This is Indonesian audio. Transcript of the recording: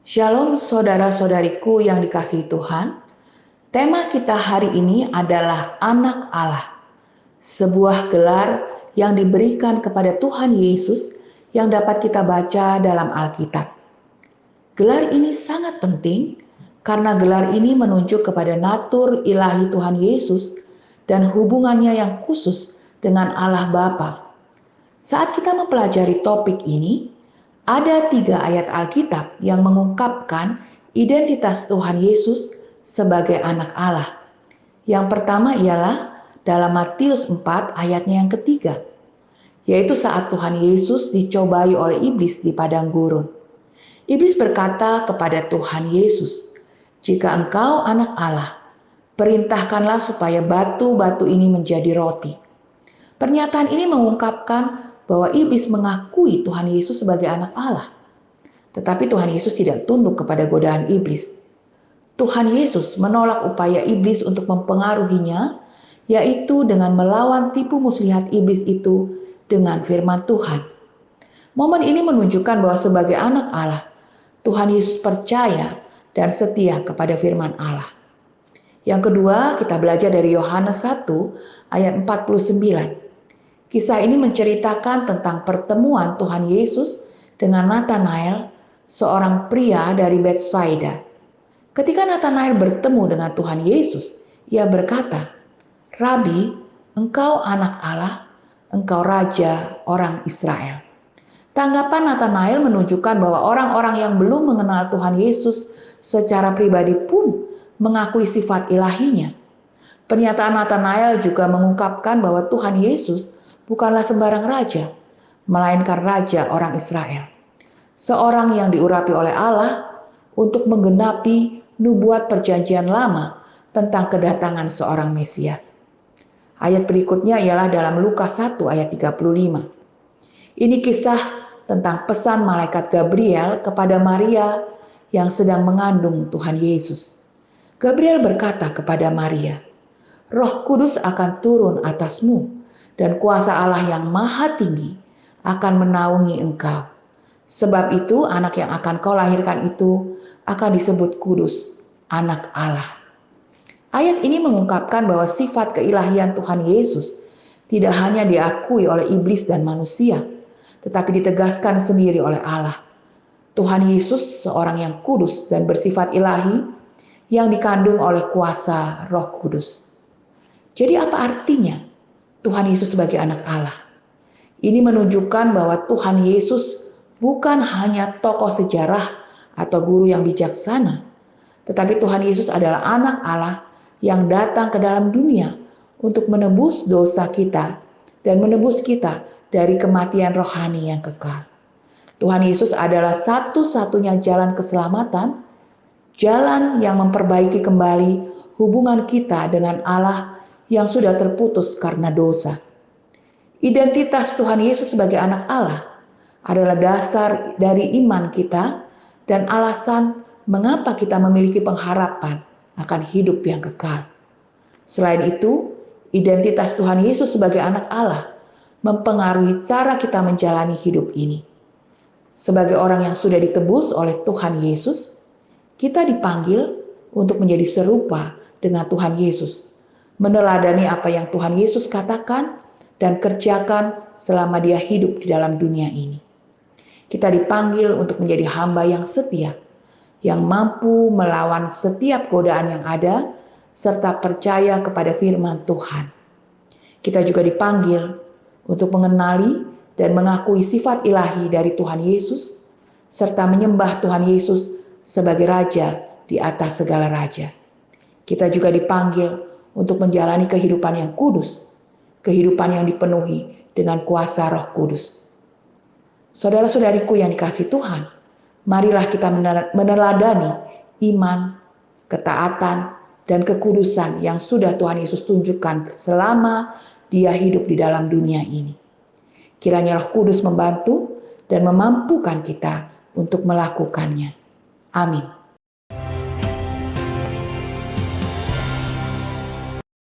Shalom saudara-saudariku yang dikasihi Tuhan. Tema kita hari ini adalah Anak Allah. Sebuah gelar yang diberikan kepada Tuhan Yesus yang dapat kita baca dalam Alkitab. Gelar ini sangat penting karena gelar ini menunjuk kepada natur ilahi Tuhan Yesus dan hubungannya yang khusus dengan Allah Bapa. Saat kita mempelajari topik ini, ada 3 ayat Alkitab yang mengungkapkan identitas Tuhan Yesus sebagai anak Allah. Yang pertama ialah dalam Matius 4 ayatnya yang ketiga, yaitu saat Tuhan Yesus dicobai oleh iblis di padang gurun. Iblis berkata kepada Tuhan Yesus, "Jika engkau anak Allah, perintahkanlah supaya batu-batu ini menjadi roti." Pernyataan ini mengungkapkan bahwa iblis mengakui Tuhan Yesus sebagai anak Allah. Tetapi Tuhan Yesus tidak tunduk kepada godaan iblis. Tuhan Yesus menolak upaya iblis untuk mempengaruhinya, yaitu dengan melawan tipu muslihat iblis itu dengan firman Tuhan. Momen ini menunjukkan bahwa sebagai anak Allah, Tuhan Yesus percaya dan setia kepada firman Allah. Yang kedua, kita belajar dari Yohanes 1 ayat 49. Kisah ini menceritakan tentang pertemuan Tuhan Yesus dengan Nathanael, seorang pria dari Betsaida. Ketika Nathanael bertemu dengan Tuhan Yesus, ia berkata, "Rabi, engkau anak Allah, engkau raja orang Israel." Tanggapan Nathanael menunjukkan bahwa orang-orang yang belum mengenal Tuhan Yesus secara pribadi pun mengakui sifat ilahinya. Pernyataan Nathanael juga mengungkapkan bahwa Tuhan Yesus bukanlah sembarang raja, melainkan raja orang Israel. Seorang yang diurapi oleh Allah untuk menggenapi nubuat perjanjian lama tentang kedatangan seorang Mesias. Ayat berikutnya ialah dalam Lukas 1 ayat 35. Ini kisah tentang pesan malaikat Gabriel kepada Maria yang sedang mengandung Tuhan Yesus. Gabriel berkata kepada Maria, "Roh Kudus akan turun atasmu, dan kuasa Allah yang maha tinggi akan menaungi engkau. Sebab itu anak yang akan kau lahirkan itu akan disebut kudus, anak Allah." Ayat ini mengungkapkan bahwa sifat keilahian Tuhan Yesus tidak hanya diakui oleh iblis dan manusia, tetapi ditegaskan sendiri oleh Allah. Tuhan Yesus seorang yang kudus dan bersifat ilahi yang dikandung oleh kuasa Roh Kudus. Jadi apa artinya Tuhan Yesus sebagai anak Allah? Ini menunjukkan bahwa Tuhan Yesus bukan hanya tokoh sejarah atau guru yang bijaksana, tetapi Tuhan Yesus adalah anak Allah yang datang ke dalam dunia untuk menebus dosa kita dan menebus kita dari kematian rohani yang kekal. Tuhan Yesus adalah satu-satunya jalan keselamatan, jalan yang memperbaiki kembali hubungan kita dengan Allah yang sudah terputus karena dosa. Identitas Tuhan Yesus sebagai anak Allah adalah dasar dari iman kita dan alasan mengapa kita memiliki pengharapan akan hidup yang kekal. Selain itu, identitas Tuhan Yesus sebagai anak Allah mempengaruhi cara kita menjalani hidup ini. Sebagai orang yang sudah ditebus oleh Tuhan Yesus, kita dipanggil untuk menjadi serupa dengan Tuhan Yesus, meneladani apa yang Tuhan Yesus katakan dan kerjakan selama dia hidup di dalam dunia ini. Kita dipanggil untuk menjadi hamba yang setia, yang mampu melawan setiap godaan yang ada, serta percaya kepada firman Tuhan. Kita juga dipanggil untuk mengenali dan mengakui sifat ilahi dari Tuhan Yesus, serta menyembah Tuhan Yesus sebagai Raja di atas segala raja. Kita juga dipanggil untuk menjalani kehidupan yang kudus, kehidupan yang dipenuhi dengan kuasa Roh Kudus. Saudara-saudariku yang dikasihi Tuhan, marilah kita meneladani iman, ketaatan, dan kekudusan yang sudah Tuhan Yesus tunjukkan selama dia hidup di dalam dunia ini. Kiranya Roh Kudus membantu dan memampukan kita untuk melakukannya. Amin.